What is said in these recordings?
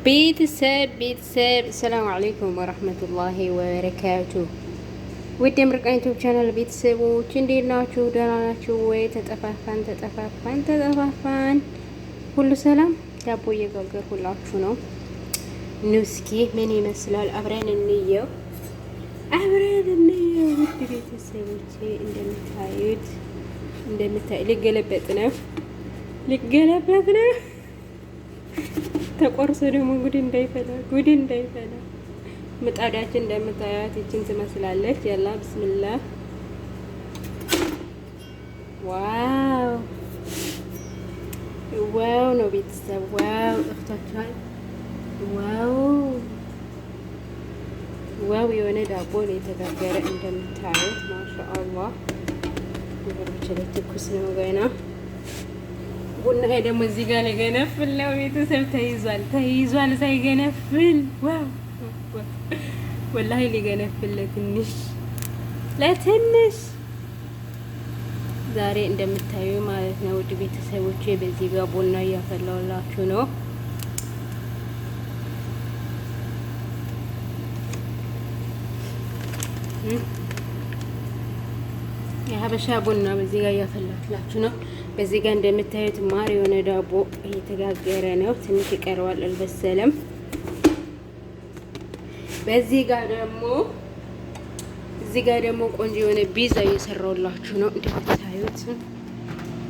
ቤተሰብ ሰላም አለይኩም ወረህመቱላሂ ወበረካቱ። ውድ የምርቃን ዩቲዩብ ቻናል ቤተሰቦች እንዴት ናችሁ? ደህና ናችሁ ወይ? ተጠፋፋን። ሁሉ ሰላም። ዳቦ እየጋገርኩላችሁ ነው። እስኪ ምን ይመስላል? አብረን እንየው። ውድ ቤተሰቦቼ እንደምታዩት ሊገለበጥ ነው። ተቆርሶ ደግሞ ጉድ እንዳይፈላ ምጣዳችን እንደምታያት ይችን ትመስላለች። ያላ ብስምላህ። ዋው ነው ቤተሰብ፣ ዋው ጠፍቷችኋል። ዋው የሆነ ዳቦ ነው የተጋገረ እንደምታዩት። ማሻአላህ ነገሮች ላይ ትኩስ ነው ገና። ቡና ደግሞ እዚህ ጋር ሊገነፍል ነው ቤተሰብ። ተይዟል ሳይገነፍል። ዋው ወላሂ ሊገነፍል ለትንሽ ዛሬ እንደምታዩ ማለት ነው። ውድ ቤተሰቦቼ በዚህ ጋር ቡና እያፈላሁላችሁ ነው። የሀበሻ ቡና በዚህ ጋር እያፈላሁላችሁ ነው። በዚህ ጋር እንደምታዩት ማር የሆነ ዳቦ እየተጋገረ ነው። ትንሽ ይቀረዋል፣ አልበሰለም። እዚህ ጋር ደግሞ ቆንጆ የሆነ ቢዛ እየሰራሁላችሁ ነው እንደምታዩት።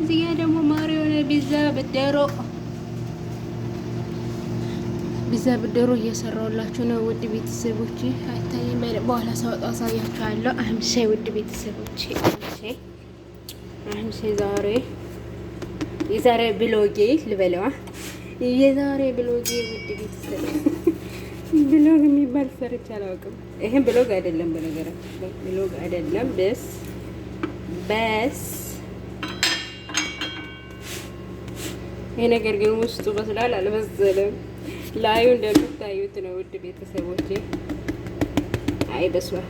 እዚህ ጋር ደግሞ ማር የሆነ ቢዛ ብደሮ እየሰራሁላችሁ ነው። ውድ ቤተሰቦቼ አይታይም፣ በኋላ ሳወጣ አሳያችኋለሁ። አህምሼ ውድ ቤተሰቦቼ አህምሼ የዛሬ ብሎጌ ልበለዋ። የዛሬ ብሎጌ ውድ ቤተሰብ ብሎግ የሚባል ሰርቼ አላውቅም። ይሄን ብሎግ አይደለም፣ በነገራችን ላይ ብሎግ አይደለም። በስ ይሄ ነገር ግን ውስጡ በስላል አልበሰለም። ላዩ እንደምታዩት ነው ውድ ቤተሰቦቼ። አይ በስሏል፣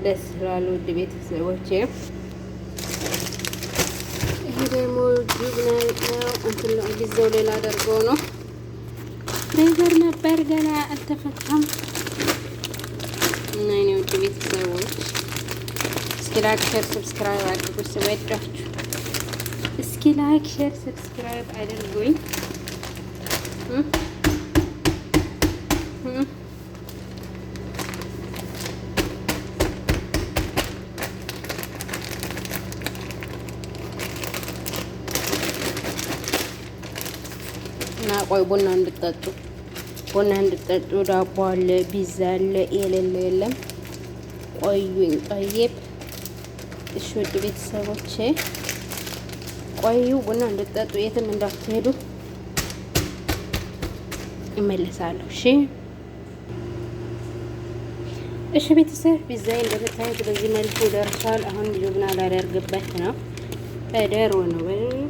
ደስ ይላል ውድ ቤተሰቦቼ። ይሄ ደግሞ ጁብና ነው እንትን ነው ጊዜው ሌላ አደርገው ነው ነገር ነበር ገና አልተፈታም። እና እኔ ውድ ቤተሰቦች እስኪ ላይክ ሼር ሰብስክራይብ አድርጉ። ስወዳችሁ እስኪ ላይክ ሼር ሰብስክራይብ አድርጉኝ። እና ቆይ ቡና እንድጠጡ ዳቦ አለ፣ ቢዛ አለ፣ የሌለ የለም። ቆዩኝ ጠይብ። እሺ ውድ ቤተሰቦቼ ቆዩ፣ ቡና እንድጠጡ የትም እንዳትሄዱ፣ እመለሳለሁ። እሺ ቤተሰብ ቢዛዬ እንደምታዩት በዚህ መልኩ ደርሷል። አሁን ጁብና ላደርግበት ነው።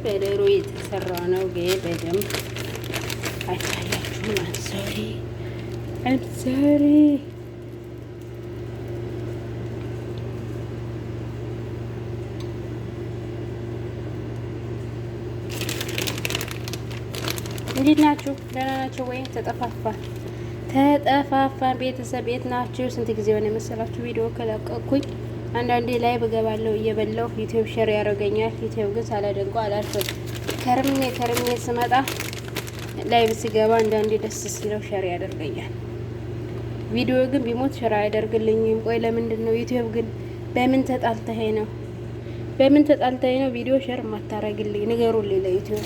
በደሮ የተሰራ ነው ግን በደንብ አይታያችሁም። አምሶሪ እንዴት ናችሁ? ደህና ናችሁ ወይ? ተጠፋፋን ቤተሰብ የት ናችሁ? ስንት ጊዜ ሆነ የመሰላችሁ ቪዲዮ ከለቀኩኝ። አንዳንዴ ላይ በገባለሁ እየበላሁ ዩቲዩብ ሼር ያደርገኛል። ዩቲዩብ ግን ሳላደንቀው አላልኩም። ከርሜ ስመጣ ላይ ስገባ አንዳንዴ ደስ ሲለው ሼር ያደርገኛል። ቪዲዮ ግን ቢሞት ሼር አያደርግልኝም። ቆይ ለምንድን ነው ዩቲዩብ ግን በምን ተጣልተኸኝ ነው ቪዲዮ ሼር ማታረግልኝ? ንገሩልኝ ለዩቲዩብ።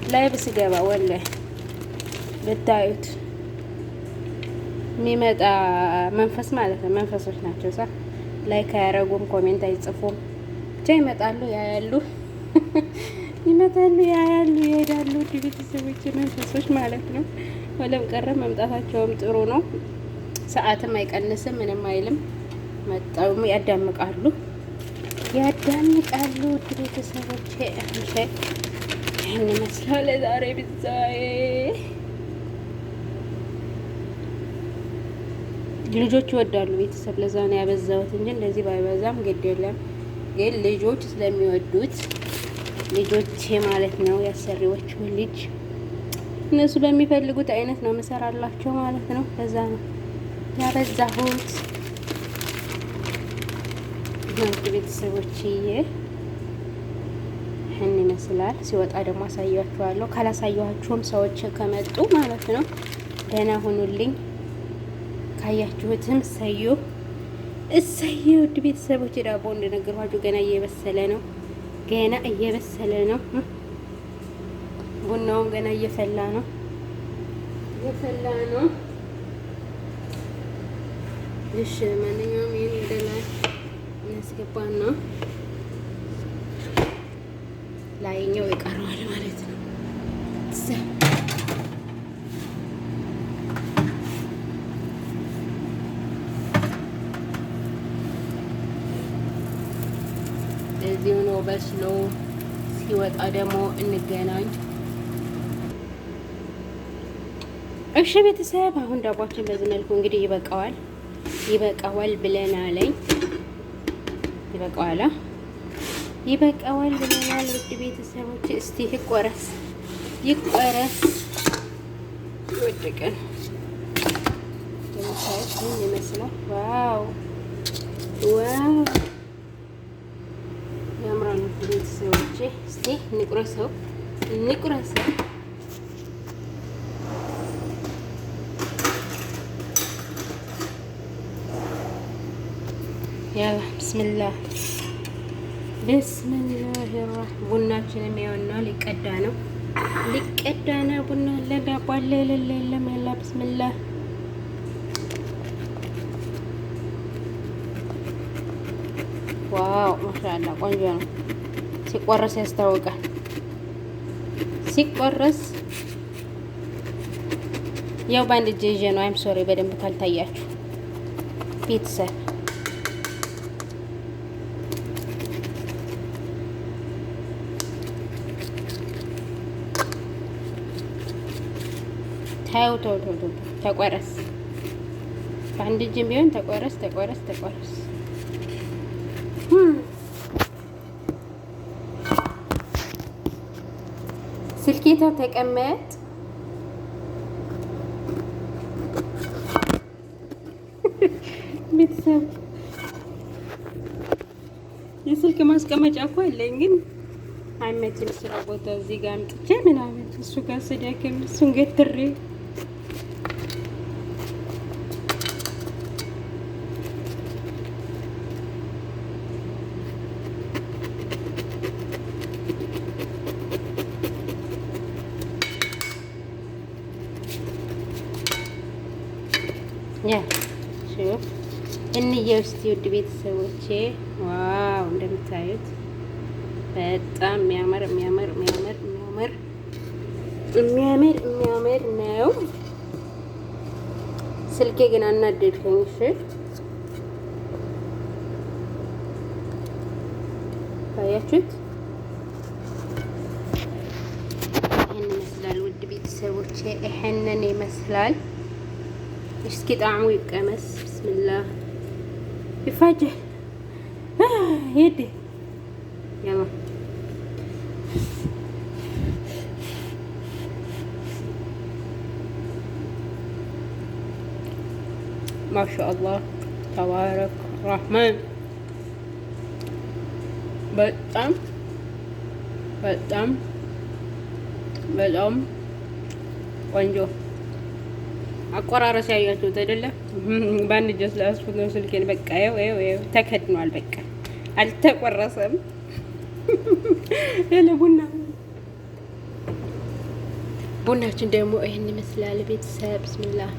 ላይ ስገባ ወላሂ ብታዩት የሚመጣ መንፈስ ማለት ነው። መንፈሶች ናቸው ሳ ላይክ አያረጉም፣ ኮሜንት አይጽፉም። ብቻ ይመጣሉ፣ ያያሉ ይሄዳሉ። ቤተሰቦች መንፈሶች ማለት ነው። ወለም ቀረ መምጣታቸውም ጥሩ ነው። ሰዓትም አይቀንስም፣ ምንም አይልም። መጣው ያዳምቃሉ። ቤተሰቦች ይህን ይመስላል ዛሬ ቢዛዬ። ልጆች ይወዳሉ ቤተሰብ፣ ለዛ ነው ያበዛሁት እንጂ እንደዚህ ባይበዛም ግድ የለም። ግን ልጆች ስለሚወዱት ልጆቼ ማለት ነው ያሰሪዎቹ ልጅ እነሱ በሚፈልጉት አይነት ነው የምሰራላቸው ማለት ነው። ከዛ ነው ያበዛሁት። ውድ ቤተሰቦችዬ ይህን ይመስላል። ሲወጣ ደግሞ አሳያችኋለሁ። ካላሳየኋችሁም ሰዎች ከመጡ ማለት ነው ደህና ሁኑልኝ። ካያችሁትም እሰየው እሰየው። ውድ ቤተሰቦች ዳቦ እንደነገርኳችሁ ገና እየበሰለ ነው። ቡናውም ገና እየፈላ ነው እሺ ማንኛውም ይሄን ወደ ላይ እናስገባና ላይኛው ይቀረዋል ማለት ነው። እዚሁ ነው በስሎ ሲወጣ ደግሞ እንገናኝ። እሺ ቤተሰብ አሁን ዳቧችን በዚህ መልኩ እንግዲህ ይበቃዋል ብለናለኝ። ይበቃዋል ብለናል። ውድ ቤተሰቦች እስቲ ይቆረስ ይወደቀን ለምሳሌ ምን ይመስላል? ዋው ያምራል። ውድ ቤተሰቦች እስቲ እንቁረሰው ያላ ብስምላህ ቡናችንም ያውና ሊቀዳ ነው ቡና ለዳቦ አለ የለም ያላ ብስምላህ ዋው ማሻአላ ቆንጆ ነው። ሲቆረስ ያስታውቃል። ያው በአንድ እጄ ይዤ ነው። አይም ሶሪ በደንብ ካልታያችሁ ቤተሰብ ተው ተቆረስ። በአንድ እጅም ቢሆን ተቆረስ። ስልኬታ ተቀመጥ። ቤተሰብ የስልክ ማስቀመጫ እኮ አለኝ፣ ግን አይመችም። ስራ ቦታ እዚህ ጋር አምጥቼ ምናምን እሱ ጋር ስደክም እሱን ገትሬ እንየው እስቲ ውድ ቤተሰቦቼ። ዋው እንደምታዩት በጣም የሚያምር ነው። ስልኬ ግን አናደድከኝ። እሺ ታያችሁት? ይሄን ይመስላል ውድ ቤተሰቦቼ፣ ይሄንን ይመስላል። እስኪ ጣዕሙ ይቀመስ። ብስምላህ ይፋጀህ ሄደ ያማ ማሻአላህ ተባረክ ረህማን። በጣም ቆንጆ አቆራረስ ያያችሁት አይደለ? በአንድ እጅ ስላስኩት ነው ስልኬን። በቃ ይኸው ተከድኗል። በቃ አልተቆረሰም። ቡናችን ደግሞ ይሄን ይመስላል ቤተሰብ። ብስሚላህ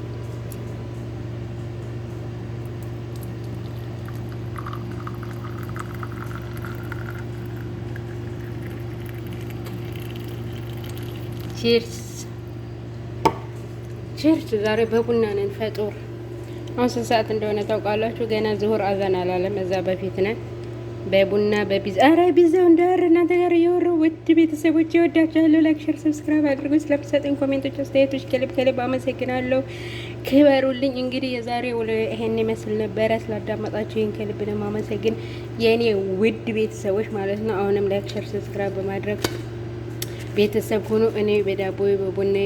ቸርች ዛሬ በቡና ነን። ፈጡር አሁን ስንት ሰዓት እንደሆነ ታውቃላችሁ? ገና ዝሁር አዛን አላለም። እዛ በፊት ነን በቡና በቢዛ። አረ ቢዛው እንዳር እናንተ ጋር እያወራሁ ውድ ቤተሰቦች ይወዳችኋለሁ። ላይክ፣ ሼር፣ ሰብስክራይብ አድርጉ። ስለምትሰጡኝ ኮሜንቶች፣ አስተያየቶች ከልብ አመሰግናለሁ። ክበሩልኝ። እንግዲህ የዛሬው ይሄን ይመስል ነበረ። ስላዳመጣችሁኝ ከልብ ነው የማመሰግን የኔ ውድ ቤተሰቦች ማለት ነው። አሁንም ላይክ፣ ሼር፣ ሰብስክራይብ በማድረግ ቤተሰብ ሁኑ። እኔ በዳቦ በቡና